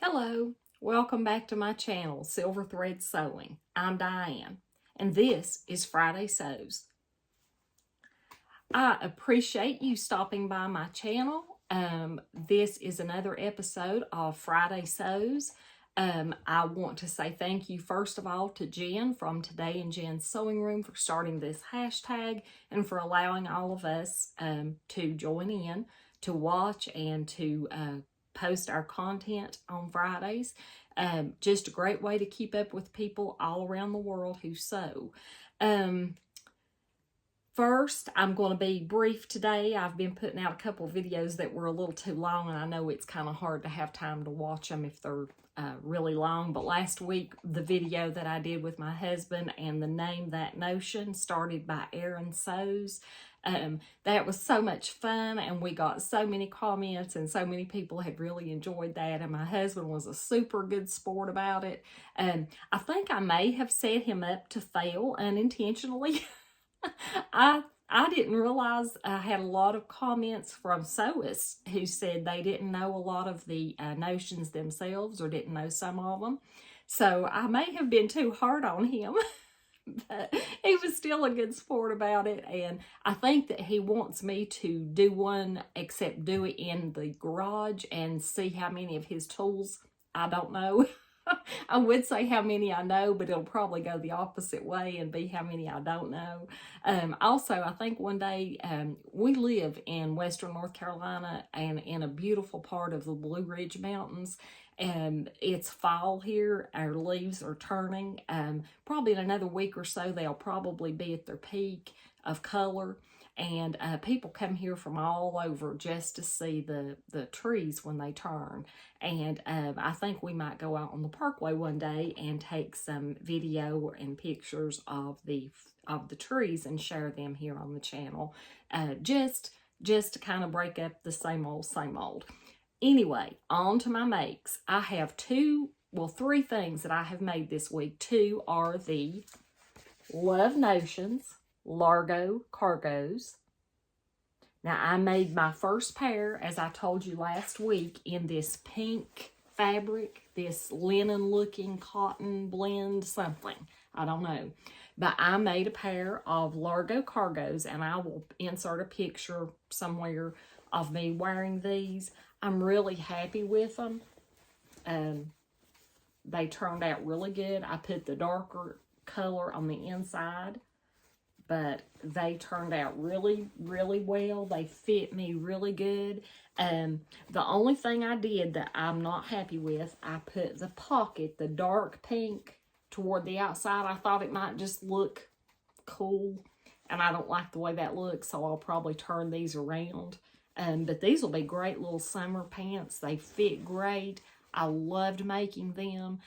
Hello, welcome back to my channel, Silver Thread Sewing. I'm Diane, and this is Friday Sews. I appreciate you stopping by my channel. This is another episode of Friday Sews. I want to say thank you first of all to Jen from Today in Jen's Sewing Room for starting this hashtag and for allowing all of us to join in, to watch, and to post our content on Fridays. Just a great way to keep up with people all around the world who sew. First, I'm going to be brief today. I've been putting out a couple of videos that were a little too long, and I know it's kind of hard to have time to watch them if they're really long. But last week, the video that I did with my husband and the Name That Notion, started by Aaron Sews. That was so much fun, and we got so many comments, and so many people had really enjoyed that, and my husband was a super good sport about it. I think I may have set him up to fail unintentionally. I didn't realize I had a lot of comments from sewists who said they didn't know a lot of the notions themselves, or didn't know some of them. So I may have been too hard on him, but he was still a good sport about it. And I think that he wants me to do one, except do it in the garage and see how many of his tools I don't know. I would say how many I know, but it'll probably go the opposite way and be how many I don't know. Also, I think one day, we live in Western North Carolina and in a beautiful part of the Blue Ridge Mountains. It's fall here. Our leaves are turning. Probably in another week or so, they'll probably be at their peak of color. And people come here from all over just to see the trees when they turn. And I think we might go out on the parkway one day and take some video and pictures of the trees and share them here on the channel. Just to kind of break up the same old. Anyway, on to my makes. I have three things that I have made this week. Two are the Love Notions Largo Cargos. Now, I made my first pair, as I told you last week, in this pink fabric, this linen-looking cotton blend something. I don't know. But I made a pair of Largo Cargos, and I will insert a picture somewhere of me wearing these. I'm really happy with them. They turned out really good. I put the darker color on the inside, but they turned out really, really well. They fit me really good. The only thing I did that I'm not happy with, I put the pocket, the dark pink, toward the outside. I thought it might just look cool, and I don't like the way that looks, so I'll probably turn these around. But these will be great little summer pants. They fit great. I loved making them.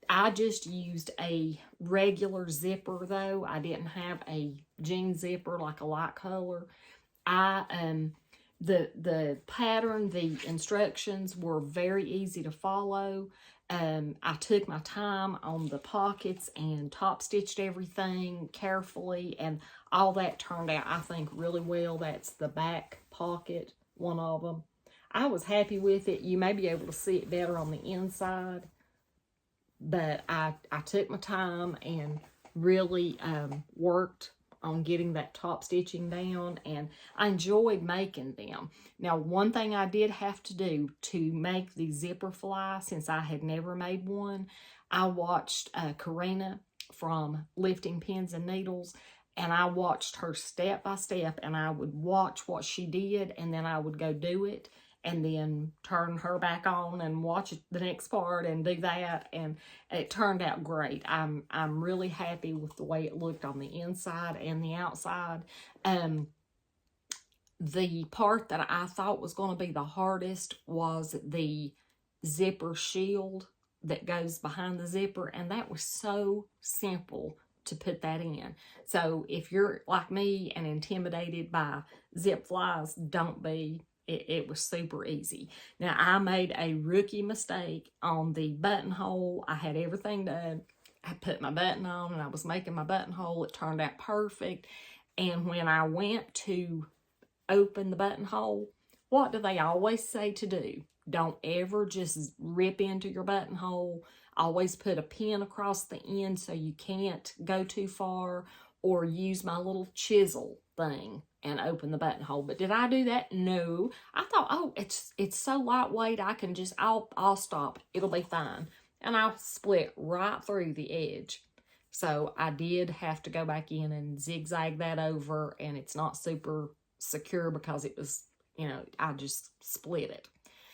I just used a regular zipper, though. I didn't have a jean zipper like a light color. The pattern, the instructions were very easy to follow. I took my time on the pockets and top stitched everything carefully, and all that turned out, I think, really well. That's the back pocket, one of them. I was happy with it. You may be able to see it better on the inside, but I took my time and really worked on getting that top stitching down, and I enjoyed making them. Now, one thing I did have to do to make the zipper fly, since I had never made one, I watched Karina from Lifting Pins and Needles, and I watched her step by step, and I would watch what she did, and then I would go do it, and then turn her back on and watch the next part and do that, and it turned out great. I'm really happy with the way it looked on the inside and the outside. The part that I thought was going to be the hardest was the zipper shield that goes behind the zipper, and that was so simple to put that in. So if you're like me and intimidated by zip flies, don't be. It was super easy. Now, I made a rookie mistake on the buttonhole. I had everything done. I put my button on, and I was making my buttonhole. It turned out perfect. And when I went to open the buttonhole, what do they always say to do? Don't ever just rip into your buttonhole. Always put a pin across the end so you can't go too far, or use my little chisel thing and open the buttonhole. But did I do that? No. I thought, oh, it's so lightweight, I can just, I'll stop. It'll be fine. And I split right through the edge. So I did have to go back in and zigzag that over, and it's not super secure because it was, you know, I just split it.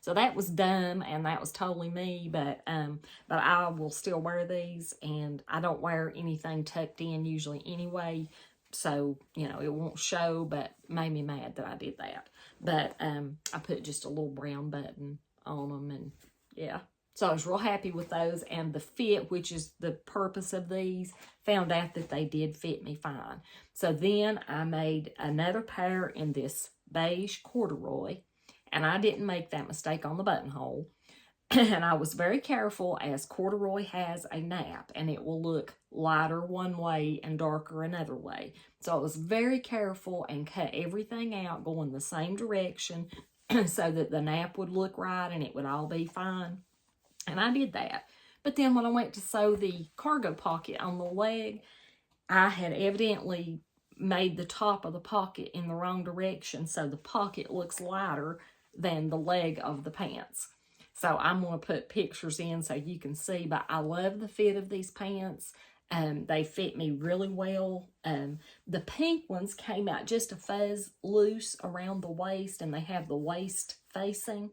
So that was dumb, and that was totally me, but I will still wear these, and I don't wear anything tucked in usually anyway, so, you know, it won't show, but made me mad that I did that. But I put just a little brown button on them, and yeah. So I was real happy with those, and the fit, which is the purpose of these, found out that they did fit me fine. So then I made another pair in this beige corduroy, and I didn't make that mistake on the buttonhole. And I was very careful, as corduroy has a nap, and it will look lighter one way and darker another way. So I was very careful and cut everything out going the same direction so that the nap would look right and it would all be fine. And I did that. But then when I went to sew the cargo pocket on the leg, I had evidently made the top of the pocket in the wrong direction, so the pocket looks lighter than the leg of the pants. So I'm going to put pictures in so you can see, but I love the fit of these pants. They fit me really well. The pink ones came out just a fuzz loose around the waist, and they have the waist facing.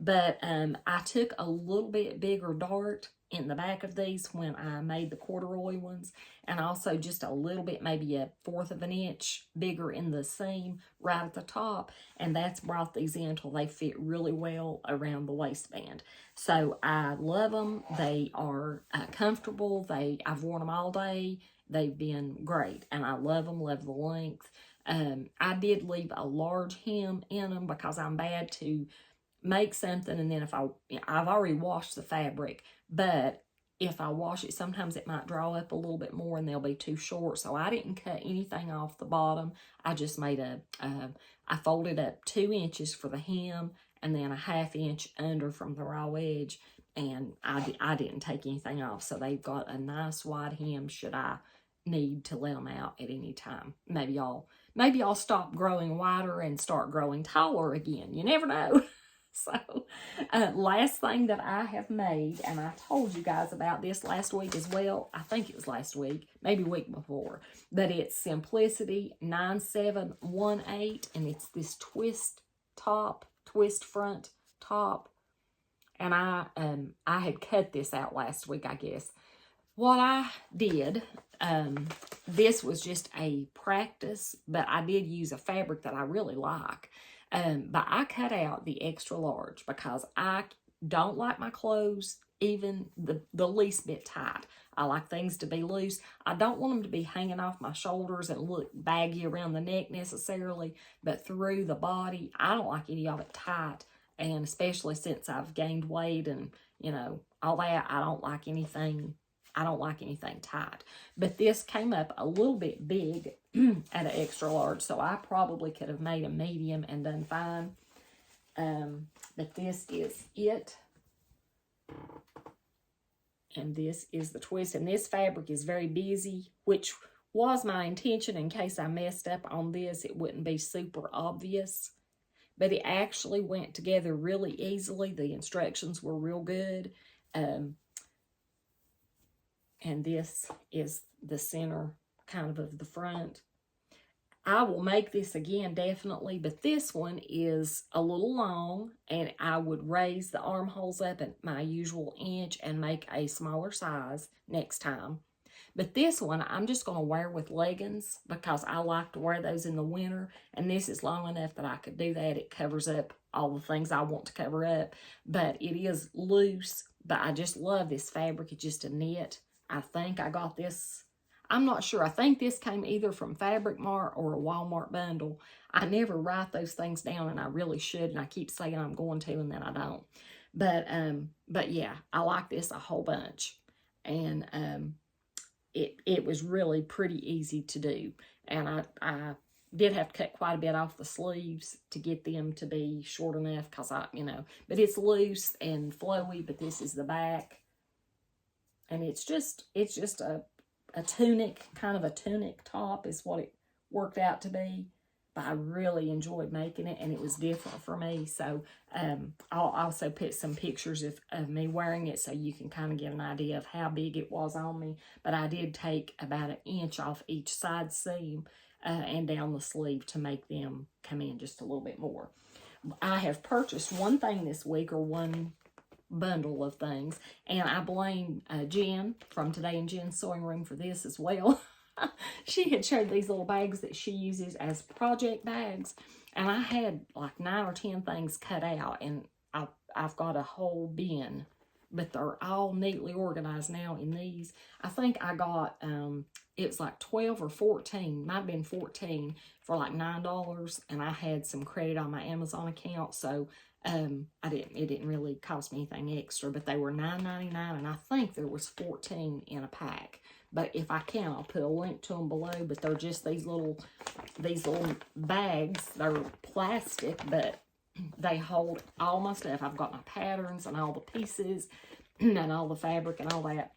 But I took a little bit bigger dart in the back of these when I made the corduroy ones, and also just a little bit, maybe 1/4 of an inch bigger in the seam right at the top, and that's brought these in until they fit really well around the waistband. So I love them. They are comfortable. I've worn them all day. They've been great, and I love them, love the length. I did leave a large hem in them because I'm bad to make something, and then if I've already washed the fabric, but if I wash it, sometimes it might draw up a little bit more and they'll be too short. So I didn't cut anything off the bottom. I just made I folded up 2 inches for the hem, and then a 1/2 inch under from the raw edge, and I didn't take anything off. So they've got a nice wide hem should I need to let them out at any time. Maybe I'll stop growing wider and start growing taller again. You never know. So, last thing that I have made, and I told you guys about this last week as well. I think it was last week, maybe week before. But it's Simplicity 9718, and it's this twist front top. And I had cut this out last week, I guess. What I did, this was just a practice, but I did use a fabric that I really like. But I cut out the extra large because I don't like my clothes even the least bit tight. I like things to be loose. I don't want them to be hanging off my shoulders and look baggy around the neck necessarily, but through the body, I don't like any of it tight. And especially since I've gained weight and, you know, all that, I don't like anything tight. But this came up a little bit big at an extra large, so I probably could have made a medium and done fine. But this is it. And this is the twist. And this fabric is very busy, which was my intention. In case I messed up on this, it wouldn't be super obvious. But it actually went together really easily. The instructions were real good. And this is the center kind of the front. I will make this again, definitely, but this one is a little long, and I would raise the armholes up at my usual inch and make a smaller size next time. But this one, I'm just going to wear with leggings because I like to wear those in the winter, and this is long enough that I could do that. It covers up all the things I want to cover up, but it is loose, but I just love this fabric. It's just a knit. I think I got this, I'm not sure. I think this came either from Fabric Mart or a Walmart bundle. I never write those things down, and I really should, and I keep saying I'm going to, and then I don't. But yeah, I like this a whole bunch. And it was really pretty easy to do. And I did have to cut quite a bit off the sleeves to get them to be short enough because but it's loose and flowy, but this is the back. And it's just a tunic, kind of a tunic top is what it worked out to be. But I really enjoyed making it, and it was different for me. So I'll also put some pictures of me wearing it so you can kind of get an idea of how big it was on me. But I did take about 1 inch off each side seam and down the sleeve to make them come in just a little bit more. I have purchased one thing this week, or one bundle of things, and I blame Jen from Today in Jen's Sewing Room for this as well. She had showed these little bags that she uses as project bags, and I had like 9 or 10 things cut out, and I've got a whole bin, but they're all neatly organized now in these. I think I got it was like 12 or 14, might have been 14, for like $9, and I had some credit on my Amazon account, so it didn't really cost me anything extra, but they were $9.99, and I think there was 14 in a pack. But if I can, I'll put a link to them below. But they're just these little bags. They're plastic, but they hold all my stuff. I've got my patterns and all the pieces and all the fabric and all that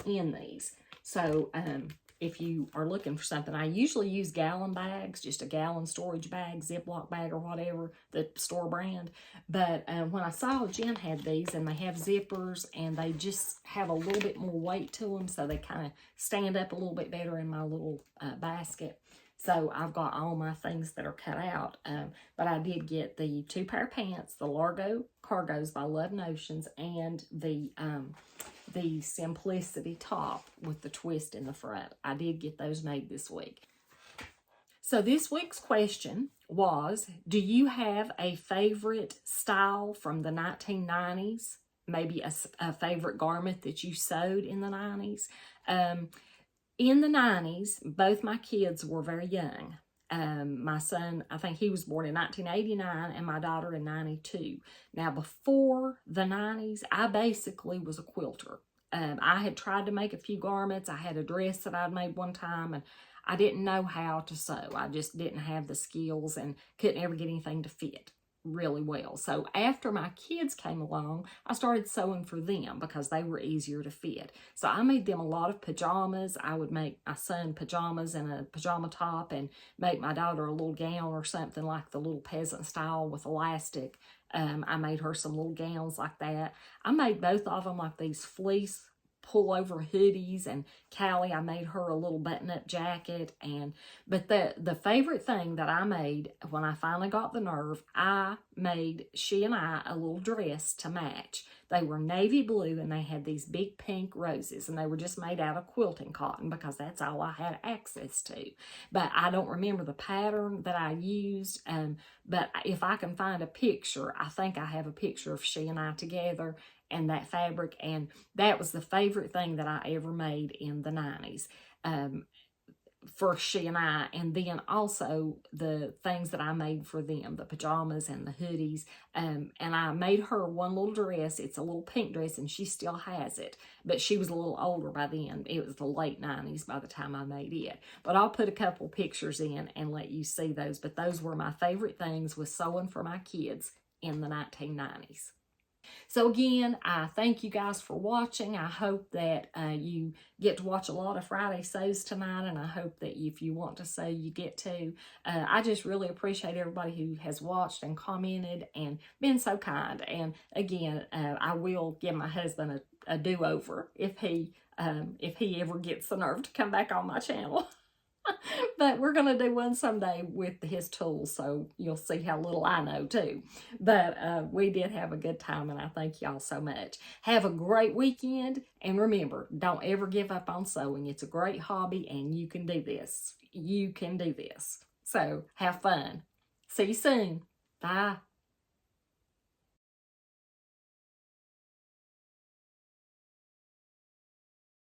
in these. So if you are looking for something, I usually use gallon bags, just a gallon storage bag, Ziploc bag or whatever, the store brand. But when I saw Jen had these, and they have zippers, and they just have a little bit more weight to them, so they kind of stand up a little bit better in my little basket. So I've got all my things that are cut out. But I did get the 2 pair of pants, the Largo Cargos by Love Notions, and the Simplicity top with the twist in the front. I did get those made this week. So this week's question was, do you have a favorite style from the 1990s? Maybe a favorite garment that you sewed in the 90s? In the 90s, both my kids were very young. My son, I think he was born in 1989, and my daughter in 92. Now, before the 90s, I basically was a quilter. I had tried to make a few garments. I had a dress that I'd made one time, and I didn't know how to sew. I just didn't have the skills and couldn't ever get anything to fit really well. So after my kids came along, I started sewing for them because they were easier to fit. So I made them a lot of pajamas. I would make my son pajamas and a pajama top, and make my daughter a little gown or something like the little peasant style with elastic. I made her some little gowns like that. I made both of them like these fleece pullover hoodies, and Callie, I made her a little button-up jacket. But the favorite thing that I made when I finally got the nerve, I made she and I a little dress to match. They were navy blue, and they had these big pink roses, and they were just made out of quilting cotton because that's all I had access to. But I don't remember the pattern that I used, but if I can find a picture, I think I have a picture of she and I together and that fabric, and that was the favorite thing that I ever made in the 90s for she and I. And then also the things that I made for them, the pajamas and the hoodies, and I made her one little dress. It's a little pink dress, and she still has it, but she was a little older by then. It was the late 90s by the time I made it. But I'll put a couple pictures in and let you see those. But those were my favorite things with sewing for my kids in the 1990s. So again, I thank you guys for watching. I hope that you get to watch a lot of Friday sews tonight, and I hope that if you want to sew, you get to. I just really appreciate everybody who has watched and commented and been so kind. And again, I will give my husband a do-over if he ever gets the nerve to come back on my channel. But we're going to do one someday with his tools, so you'll see how little I know too. But we did have a good time, and I thank y'all so much. Have a great weekend, and remember, don't ever give up on sewing. It's a great hobby, and you can do this. You can do this. So have fun. See you soon. Bye.